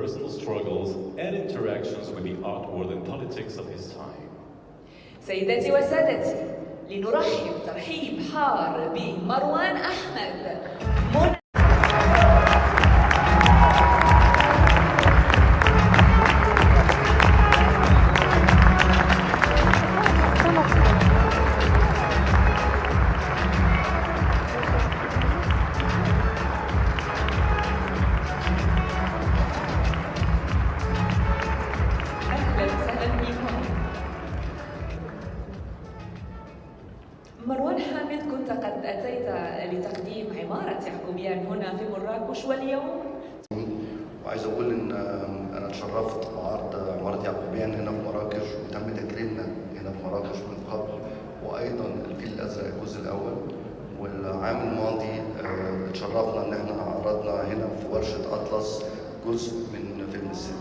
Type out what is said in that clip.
personal struggles and interactions with the art world and politics of his time. سيداتي وسادتي، لنرحب ترحيب حار بمروان أحمد. مروان حامد، كنت قد أتيت لتقديم عمارة يعقوبيان هنا في مراكش واليوم. وعايز أقول إن أنا اتشرفت بعرض عمارة يعقوبيان هنا في مراكش، وتم تكريمنا هنا في مراكش من قبل، وأيضا الفيل الأزرق الجزء الأول. والعام الماضي اتشرفنا إن احنا عرضنا هنا في ورشة أطلس جزء من فيلم السينما.